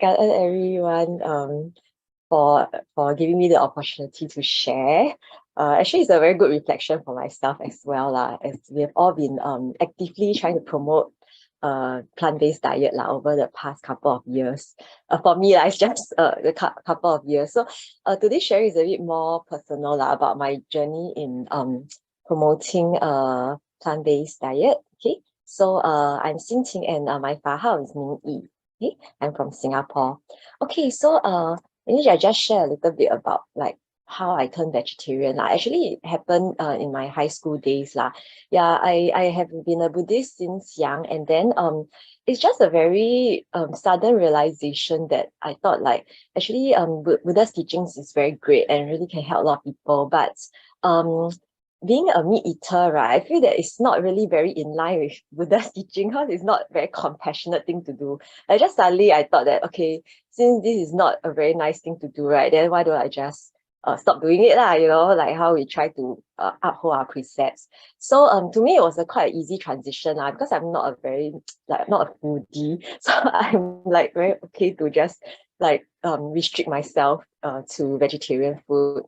everyone for giving me the opportunity to share. Actually, it's a very good reflection for myself as well, lah, as we have all been actively trying to promote plant-based diet lah over the past couple of years. For me, it's just the couple of years. So today's sharing is a bit more personal lah, about my journey in promoting plant-based diet. Okay, so I'm Xin Qin, and my Fahao is Ming Yi. Okay, I'm from Singapore. Okay, so maybe I just share a little bit about like how I turned vegetarian. Actually, it happened in my high school days. Yeah, I have been a Buddhist since young, and then it's just a very sudden realization that I thought like actually Buddha's teachings is very great and really can help a lot of people, but being a meat eater, right, I feel that it's not really very in line with Buddha's teaching, because it's not a very compassionate thing to do. I just suddenly I thought that, okay, since this is not a very nice thing to do, right, then why don't I just stop doing it lah, like how we try to uphold our precepts. So to me it was a quite easy transition because I'm not a very not a foodie, so I'm like very okay to just like restrict myself to vegetarian food.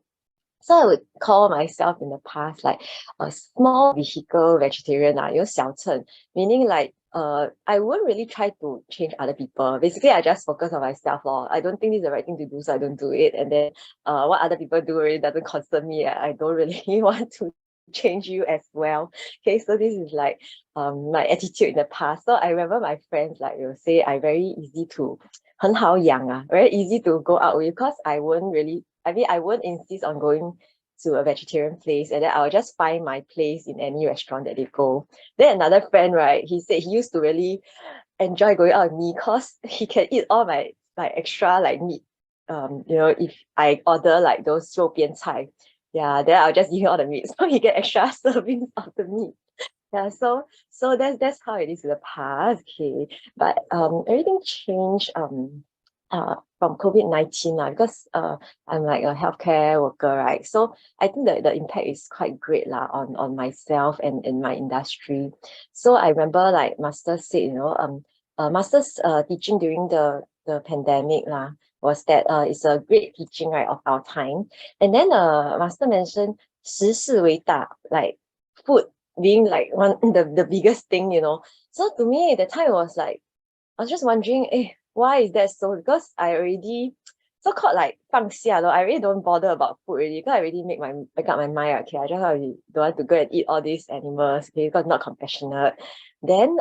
So I would call myself in the past like a small vehicle vegetarian, 小乘, meaning like I won't really try to change other people. Basically, I just focus on myself. I don't think this is the right thing to do, so I don't do it. And then what other people do really doesn't concern me. I don't really want to change you as well. Okay, so this is like my attitude in the past. So I remember my friends like will say I very easy to 很好养 very easy to go out with, because I won't insist on going to a vegetarian place, and then I'll just find my place in any restaurant that they go. Then another friend, right, he said he used to really enjoy going out with me because he can eat all my like extra like meat. If I order like those 肉边菜, yeah, then I'll just give him all the meat, so he get extra servings of the meat. Yeah, so that's how it is in the past. Okay, but everything changed from COVID-19 because I'm like a healthcare worker, right? So I think that the impact is quite great on myself and in my industry. So I remember like Master said, Master's teaching during the pandemic was that it's a great teaching, right, of our time. And then Master mentioned 时事为大, like food being like one the biggest thing. So to me, the time was like, I was just wondering, why is that so? Because I already so-called like 放下 I really don't bother about food already, because I already make up my mind, okay, I just don't want to go and eat all these animals, okay, because not compassionate. Then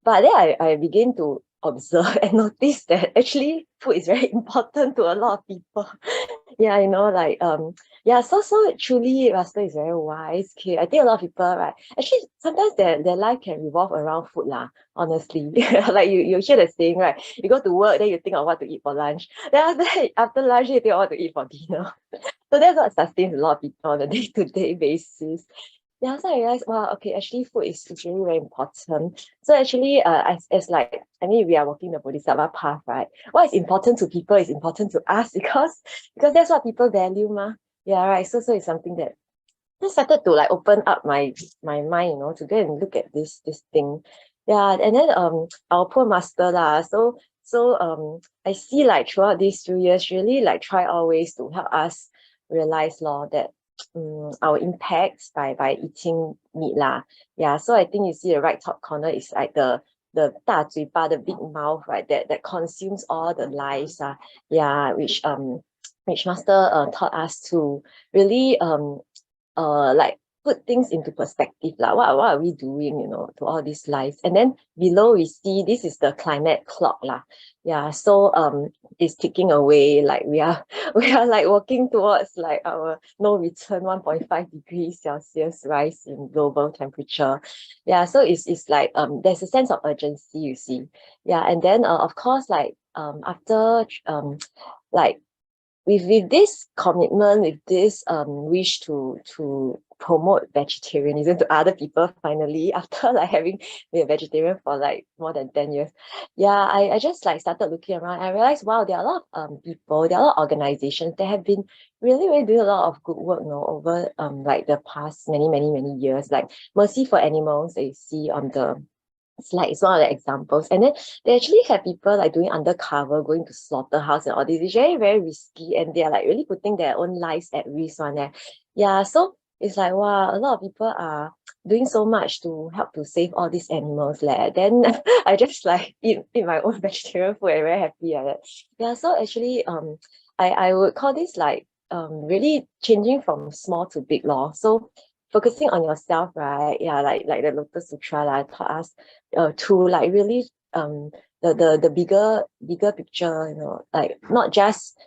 but then I begin to observe and notice that actually food is very important to a lot of people. Yeah, yeah, so truly Master is very wise. Okay, I think a lot of people, right, actually sometimes their life can revolve around food honestly. Like you hear the saying, right, you go to work, then you think of what to eat for lunch, then after lunch you think of what to eat for dinner. So that's what sustains a lot of people on a day-to-day basis. Yeah, so I realized, wow, okay, actually food is really very important. So actually, as like, I mean, we are walking the Bodhisattva path, right? What is important to people is important to us, because that's what people value, Yeah, right. So it's something that I started to like open up my mind, to go and look at this thing. Yeah, and then our poor Master I see like throughout these 2 years, really like try always to help us realize that our impacts by eating meat Yeah, so I think you see the right top corner is like the 大嘴巴, the big mouth, right, that consumes all the lives yeah, which Master taught us to really like put things into perspective what are we doing, to all these lives. And then below we see this is the climate clock Yeah, so it's ticking away, like we are like walking towards like our no return 1.5 degrees Celsius rise in global temperature. Yeah, so it's like there's a sense of urgency, you see. Yeah, and then of course like after like with this commitment, with this wish to promote vegetarianism to other people, finally, after like having been a vegetarian for like more than 10 years, yeah, I just like started looking around. I realized, wow, there are a lot of people, there are a lot of organizations that have been really, really doing a lot of good work, over like the past many years, like Mercy for Animals that you see on the it's one of the examples. And then they actually have people like doing undercover, going to slaughterhouse and all this. It's very, very risky, and they are like really putting their own lives at risk on there. Yeah, so it's like wow, a lot of people are doing so much to help to save all these animals. Then I just like eat my own vegetarian food and very happy at it. Yeah, so actually I would call this like really changing from small to big law. So focusing on yourself, right? Yeah, like the Lotus Sutra taught us to like really the bigger picture, like not just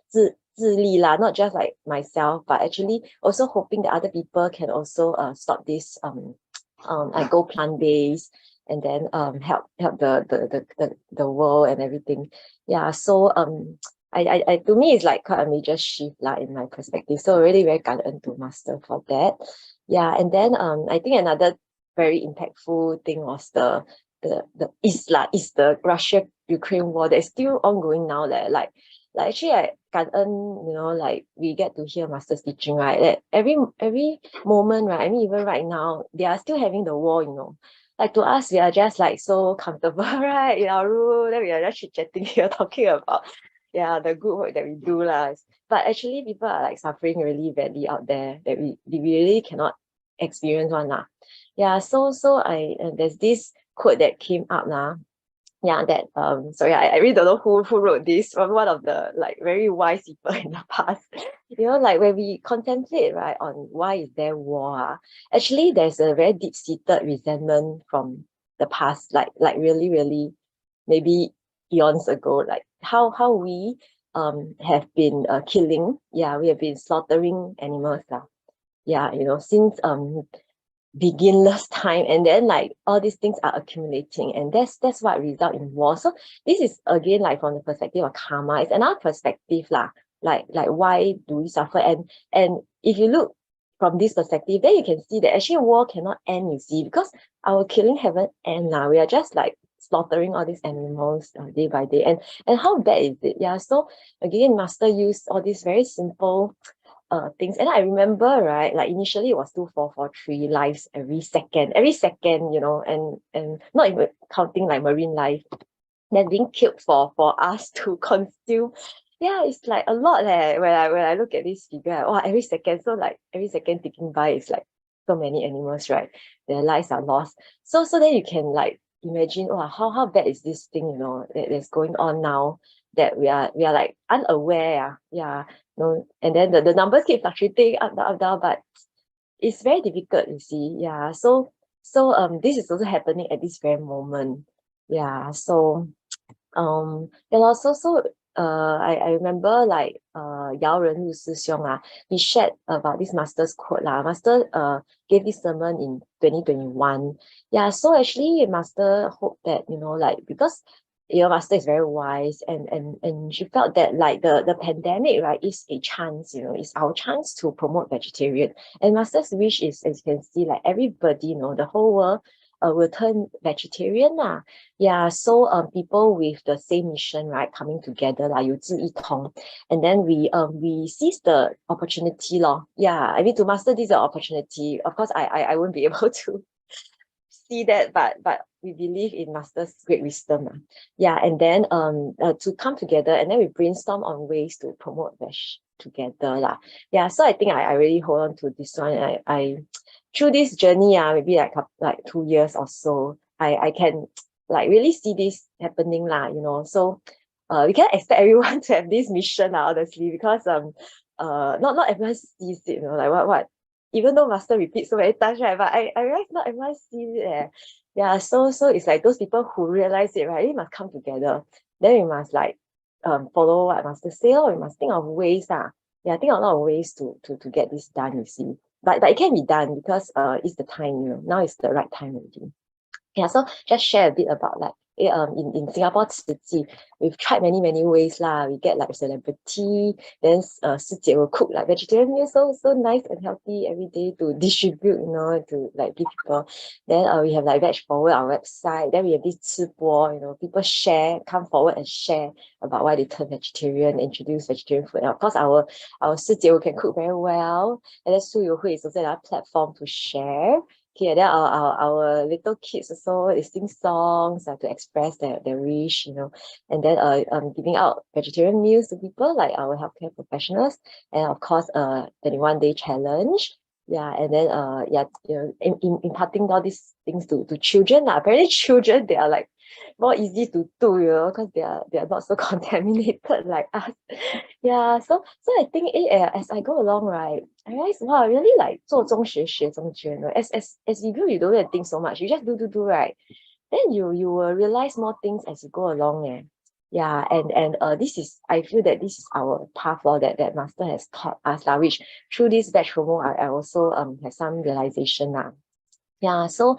自利 lah, not just like myself, but actually also hoping that other people can also stop this I go plant-based, and then help the world and everything. Yeah, so I to me it's like quite a major shift lah in my perspective. So really very grateful to Master for that. Yeah, and then I think another very impactful thing was is the Russia-Ukraine war that is still ongoing now. Like actually I 感恩, like we get to hear Master's teaching, right? That every moment, right? I mean, even right now, they are still having the war. Like to us, we are just like so comfortable, right? In our room, then we are just chit-chatting here, talking about the good work that we do lah. But actually, people are like suffering really badly out there that we really cannot experience one lah. Yeah, so there's this quote that came up now. Yeah, that sorry, I really don't know who wrote this, from one of the like very wise people in the past. Like when we contemplate, right, on why is there war, actually there's a very deep-seated resentment from the past, like really, really maybe eons ago, like how we have been killing, we have been slaughtering animals since beginner's time, and then like all these things are accumulating, and that's what result in war. So this is again like from the perspective of karma. It's another perspective lah, like why do we suffer, and if you look from this perspective, then you can see that actually war cannot end, you see, because our killing haven't end now. We are just like slaughtering all these animals day by day, and how bad is it? Yeah, so again, Master used all these very simple things. And I remember, right, like initially it was 2,443 lives every second, and not even counting like marine life that's being killed for us to consume. Yeah, it's like a lot when I look at this figure. Oh, every second. So like every second ticking by is like so many animals, right? Their lives are lost. So then you can like imagine, oh, how bad is this thing, that's going on now, that we are like unaware. Yeah. And then the numbers keep fluctuating up down, but it's very difficult, you see. Yeah. So this is also happening at this very moment. Yeah. So and also I remember like Yao Renlu Sư Xiong he shared about this Master's quote lah. Master gave this sermon in 2021. Yeah, so actually Master hoped that, like, because Master is very wise, and she felt that like the pandemic, right, is a chance, it's our chance to promote vegetarian. And Master's wish is, as you can see, like everybody, the whole world will turn vegetarian lah. Yeah, so people with the same mission, right, coming together lah, 有志一同, and then we seize the opportunity lor. Yeah, I mean, to master this opportunity, of course I won't be able to see that, but we believe in Master's great wisdom. Yeah, and then to come together, and then we brainstorm on ways to promote Vege together lah. Yeah, so I think I really hold on to this one. I through this journey, maybe like 2 years or so, I can like really see this happening lah, So we can't expect everyone to have this mission honestly, because not everyone sees it, like what even though Master repeats so many times, right, but I realize not everyone sees it. Yeah, so it's like those people who realize it, right, we must come together. Then we must like follow what Master say, or we must think of ways. Yeah, think of a lot of ways to get this done, you see. But it can be done, because it's the time, now is the right time already. Yeah, so just share a bit about like in Singapore, we've tried many ways lah. We get like celebrity, then Sijie will cook like vegetarian meals, so nice and healthy every day to distribute, to like give people. Then we have like Veg Forward, our website. Then we have this 吃播, people come forward and share about why they turn vegetarian, introduce vegetarian food. And of course, our Sijie can cook very well, and then Su Yu Hui is also another platform to share. Okay, then our little kids also, they sing songs to express their wish, and then giving out vegetarian meals to people like our healthcare professionals, and of course 21-day challenge. Yeah, and then imparting all these things to children. Apparently children, they are like more easy to do, because they are not so contaminated like us. Yeah, so I think as I go along, right, I realize, wow, really like 做中学学中学, as you go, you don't really think so much. You just do, right? Then you will realize more things as you go along. Yeah, and this is, I feel that this is our path that master has taught us, which through this batch promo, I also have some realization. Yeah, so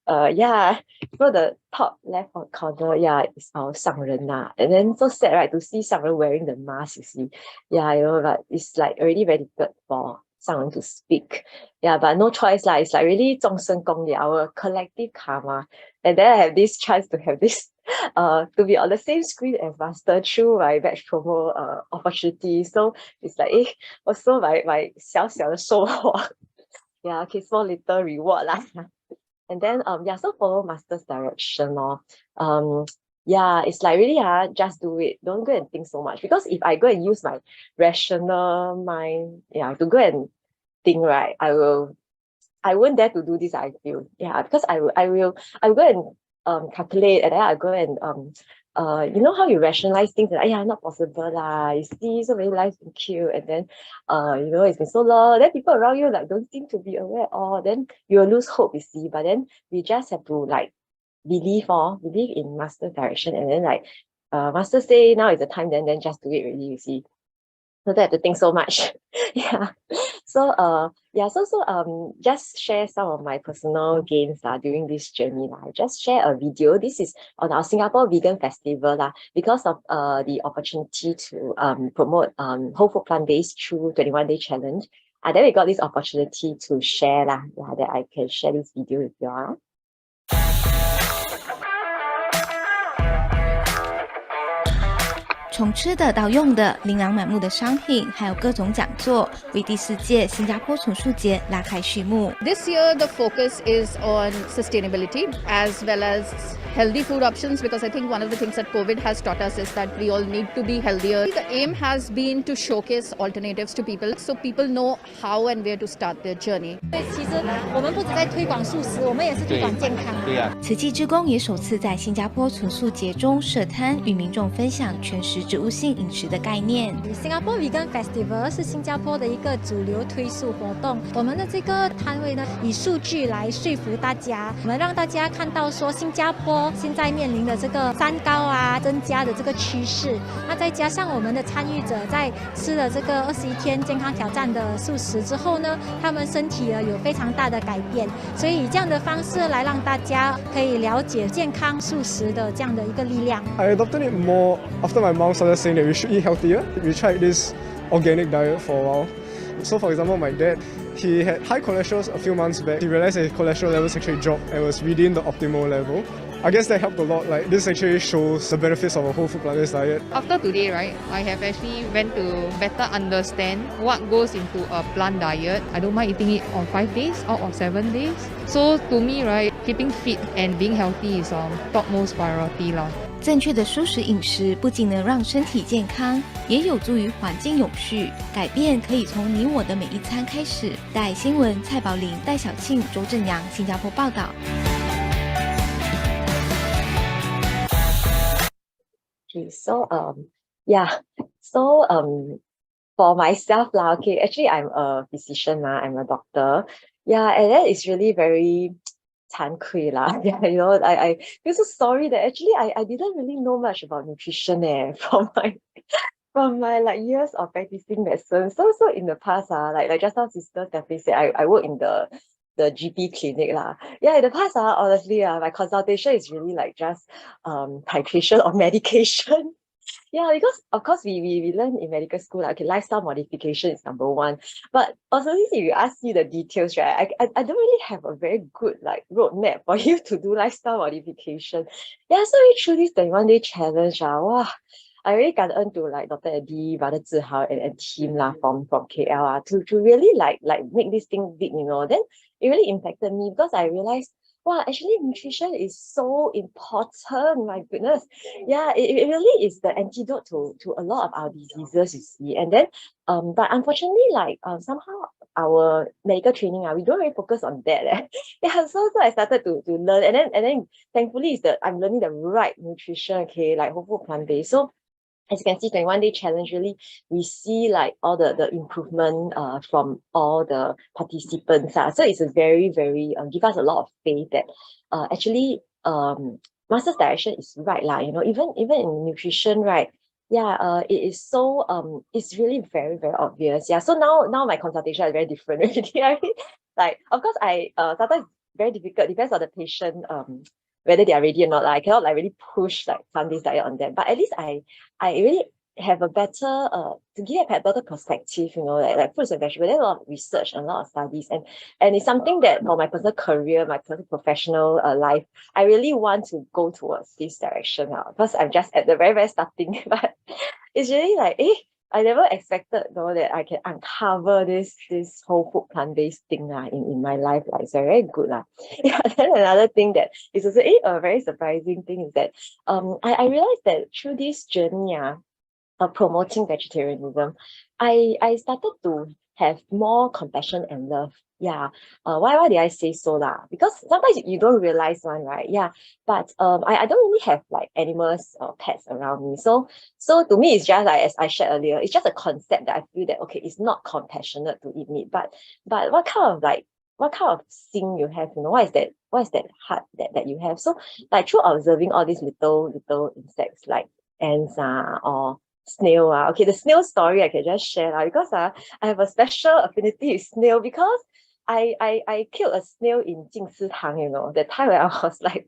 yeah, so the top left corner, yeah, is our 上人 and then so sad, right, to see 上人 wearing the mask, you see. Yeah, but it's like already very difficult for 上人 to speak. Yeah, but no choice lah. It's like really 众生功业, our collective karma. And then I have this chance to have this to be on the same screen as master through my batch promo opportunity. So it's like also my 小小的收获. Yeah, okay, small little reward lah. And then so follow master's direction. Yeah, it's like really just do it. Don't go and think so much. Because if I go and use my rational mind, to go and think, right, I won't dare to do this, I feel. Yeah, because I will go and calculate, and then I go and you know how you rationalize things, like, not possible lah. You see so many lives been killed, and then it's been so long. Then people around you like don't seem to be aware, or then you will lose hope, you see. But then we just have to like believe in master direction, and then like master say now is the time, then just do it really, you see. So don't have to think so much. Yeah. So just share some of my personal gains during this journey. I just share a video. This is on our Singapore Vegan Festival because of the opportunity to promote whole food plant-based through 21-day challenge. Then we got this opportunity to share that I can share this video with you all. 从吃的到用的，琳琅满目的商品，还有各种讲座，为第4届新加坡重塑节拉开序幕。This year, the focus is on sustainability as well as healthy food options, because I think one of the things that COVID has taught us is that we all need to be healthier. The aim has been to showcase alternatives to people, so people know how and where to start their journey. 其实我们不只在推广素食，我们也是推广健康。对啊。慈济志工也首次在新加坡重塑节中设摊，与民众分享全食植物性饮食的概念。Singapore Vegan Festival 是新加坡的一个主流推素活动。我们的这个摊位呢，以数据来说服大家，我们让大家看到说新加坡现在面临的这个三高增加的这个趋势。那再加上我们的参与者在吃了这个21天健康挑战的素食之后呢，他们身体有非常大的改变。所以以这样的方式来让大家可以了解健康素食的这样的一个力量。I adopted it more after my mom started saying that we should eat healthier. We tried this organic diet for a while. So for example, my dad, he had high cholesterol a few months back. He realized that his cholesterol levels actually dropped and was within the optimal level. I guess that helped a lot. Like this actually shows the benefits of a whole food plant-based diet. After today, right, I have actually went to better understand what goes into a plant diet. I don't mind eating it on 5 days out of 7 days. So to me, right, keeping fit and being healthy is topmost priority lah. 正确的蔬食饮食不仅能让身体健康，也有助于环境永续。改变可以从你我的每一餐开始。带新闻蔡宝玲、戴小庆、周正阳，新加坡报道。Okay, so for myself okay, actually I'm a physician I'm a doctor. Yeah, and that is really very 惭愧啦. Yeah, I feel so sorry that actually I didn't really know much about nutrition from my like years of practicing medicine. So in the past like just now Sister Stephanie said, I work in the GP clinic lah. Yeah, in the past honestly my consultation is really like just titration of medication. Yeah, because of course we learn in medical school okay, lifestyle modification is number one. But also if you ask me the details, right, I don't really have a very good like roadmap for you to do lifestyle modification. Yeah, so through this 21-day challenge, wow, I really got into like Dr. Eddie, Brother Zihao and team from KL to really like make this thing big, Then it really impacted me because I realized, wow, actually nutrition is so important. My goodness. Yeah, it really is the antidote to a lot of our diseases, you see. And then but unfortunately, like somehow our medical training, we don't really focus on that. Yeah, so I started to learn, and then thankfully is that I'm learning the right nutrition, okay, like whole food plant-based. So as you can see, 21-day challenge, really, we see like all the improvement from all the participants. So it's a very, very, give us a lot of faith that actually master's direction is right lah. You know, even in nutrition, right? Yeah, it is so it's really very, very obvious. Yeah. So now my consultation is very different already. I mean, like of course I sometimes it's very difficult, depends on the patient whether they are ready or not. Like, I cannot like really push like plant-based diet on them. But at least I really have a better to give a better perspective, you know, like fruits and vegetables. There's a lot of research and a lot of studies, and it's something that for my personal career, my personal professional life, I really want to go towards this direction now, because I'm just at the very, very starting. But it's really like, I never expected though that I can uncover this whole food plant-based thing in my life. Like, it's very good. Yeah, then another thing that is also a very surprising thing is that I realized that through this journey of promoting vegetarianism, I started to have more compassion and love. Yeah. Why did I say so lah? Because sometimes you don't realize one, right? Yeah. But I don't really have like animals or pets around me. So to me, it's just like, as I shared earlier, it's just a concept that I feel that okay, it's not compassionate to eat meat. But what kind of thing you have, you know, what is that heart that you have? So like through observing all these little insects like ants or snail. Okay, the snail story I can just share because I have a special affinity with snail because I killed a snail in Xin Qin, you know, that time when I was like,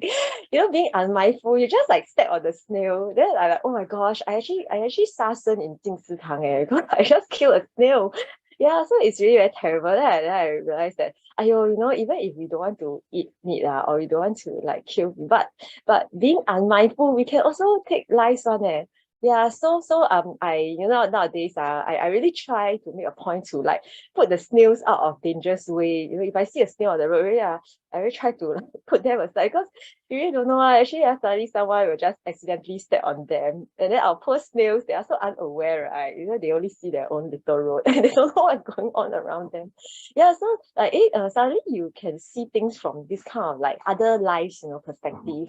you know, being unmindful, you just like step on the snail. Then I like, oh my gosh, I actually sarsen in Xin Qin because I just killed a snail. Yeah, so it's really very terrible. Then I realized that, you know, even if we don't want to eat meat or we don't want to like kill, but being unmindful, we can also take lives on. Yeah, so I, you know, nowadays I really try to make a point to like put the snails out of dangerous way. You know, if I see a snail on the road, really, I really try to like, put them aside because you really don't know. Actually, suddenly someone will just accidentally step on them, and then our poor snails, they are so unaware, right? You know, they only see their own little road and they don't know what's going on around them. Yeah, so like suddenly you can see things from this kind of like other lives, you know, perspective.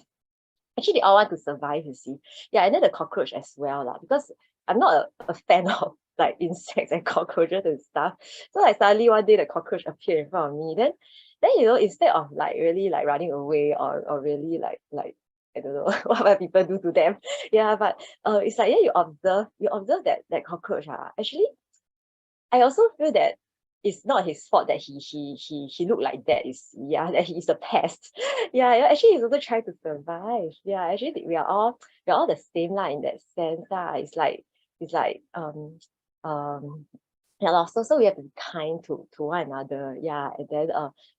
Actually, they all want to survive, you see. Yeah, and then the cockroach as well, because I'm not a fan of like insects and cockroaches and stuff. So like suddenly one day the cockroach appeared in front of me. Then you know, instead of like really like running away or really like I don't know what people do to them. Yeah, but it's like, yeah, you observe that cockroach. Actually, I also feel that it's not his fault that he looked like that. That he is a pest. Yeah, actually he's also trying to survive. Yeah, actually we are all the same in that sense. It's like yeah, so we have to be kind to one another. Yeah, and then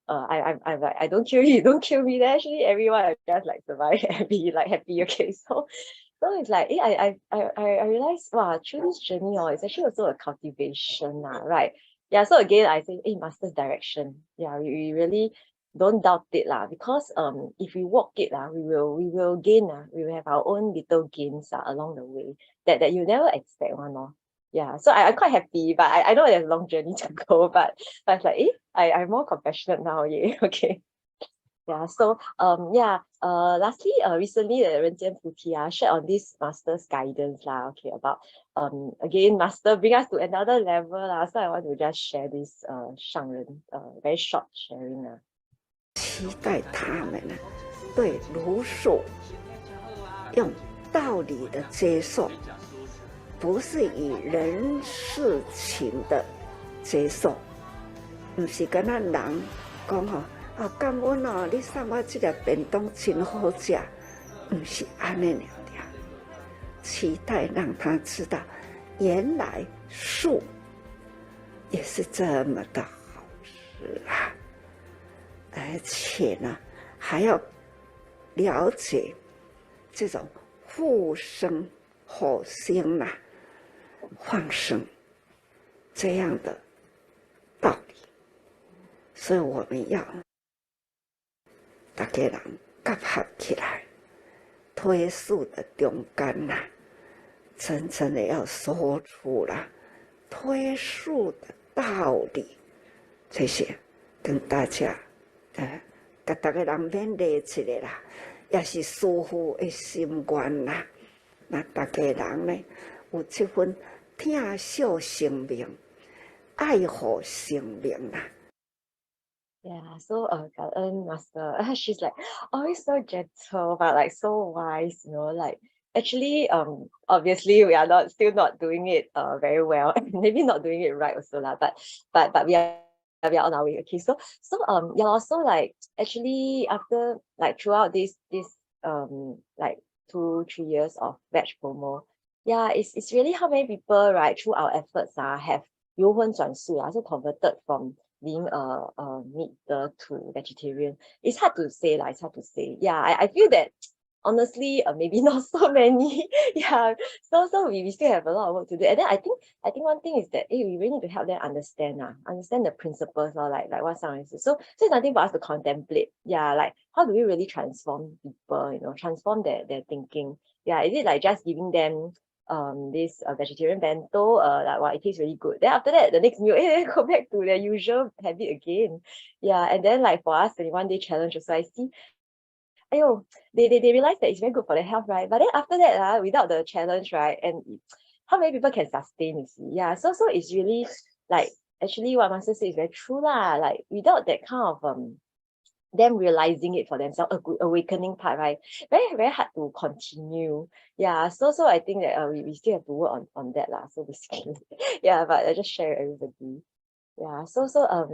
I'm like, I don't kill you, don't kill me. Then actually everyone just like survive and be like happy. Okay, so it's like, I realized, wow, through this journey, it's actually also a cultivation, right? Yeah, so again, I think, master's direction. Yeah, we really don't doubt it, because if we walk it, we will gain, we will have our own little gains along the way that you never expect one, Yeah, so I'm quite happy, but I know there's a long journey to go, but it's like, I'm more compassionate now, yeah, okay. Yeah, so lastly, recently the Renjian Puti shared on this master's guidance okay, about again, master bring us to another level so I want to just share this 上人 very short sharing 期待他们对儒术用道理的接受，不是以人事情的接受，不是跟咱人讲感恩你送我这个便当真好吃，不是安尼了。期待让他知道，原来素也是这么的好吃而且呢，还要了解这种护生、火星放生这样的道理。所以我们要大家人结合起来，推素的中间啦，真正的要说出了推素的道理，这些跟大家，跟大家人勉励起来啦，也是师父的心愿啦。那大家人呢，有这份疼惜生命、爱护生命啦。Yeah, so感恩 Master, she's like always so gentle, but like so wise, you know, like actually obviously we are still not doing it very well, and maybe not doing it right also lah, but we are on our way. Okay, so yeah, also like actually after like throughout this like 2-3 years of Vege promo, yeah, it's really how many people, right, through our efforts have 由荤转素 so converted from being a meat eater to vegetarian. It's hard to say, like, it's hard to say. Yeah, I feel that honestly, maybe not so many. Yeah, so we still have a lot of work to do. And then I think one thing is that we really need to help them understand the principles, like what Sang said. So it's nothing for us to contemplate. Yeah, like how do we really transform people, you know, transform their thinking? Yeah, is it like just giving them this vegetarian bento, like wow, it tastes really good. Then after that, the next meal, go back to their usual habit again. Yeah, and then like for us, 21-day challenge also, I see, they realize that it's very good for their health, right? But then after that, without the challenge, right, and how many people can sustain, you see? Yeah, so it's really like actually what Master said is very true lah. Like without that kind of them realizing it for themselves, a good awakening part, right? Very, very hard to continue. Yeah, so I think that we still have to work on that lah. So basically, yeah, but I just share with everybody. Yeah, so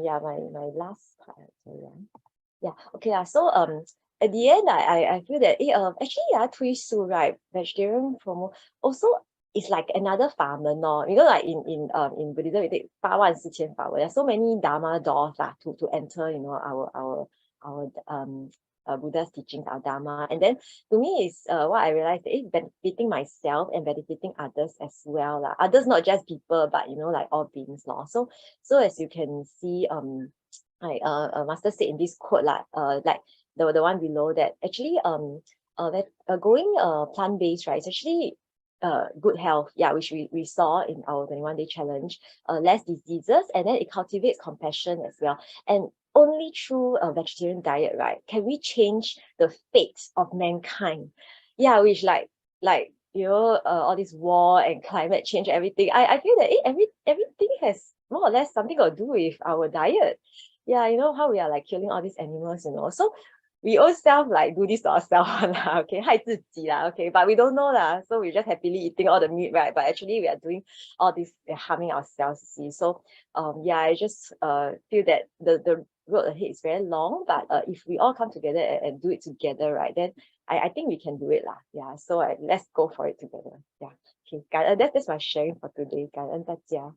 yeah, my last part. So yeah, okay lah. So at the end, I feel that actually 推素 right, vegetarian promo also is like another 法门 you know, like in Buddhism we take 84000法门. There's so many dharma doors to enter, you know, our Buddha's teachings, our dharma. And then to me is what I realized is benefiting myself and benefiting others as well lah. Others not just people, but you know, like all beings law. So as you can see, like Master said in this quote like the one below, that actually going plant-based, right, it's actually good health, yeah, which we saw in our 21-day challenge, less diseases, and then it cultivates compassion as well. And only through a vegetarian diet, right, can we change the fate of mankind. Yeah, which like you know, all this war and climate change, everything. I feel that everything has more or less something to do with our diet. Yeah, you know how we are like killing all these animals, you know. So we ourselves like do this to ourselves, okay, 害自己 lah, okay, but we don't know lah. So we're just happily eating all the meat, right? But actually we are doing all this, we're harming ourselves, you see. So yeah, I just feel that the road ahead is very long, but if we all come together and do it together, right, then I think we can do it lah. Yeah, so let's go for it together. Yeah, okay, that's my sharing for today. 感恩大家。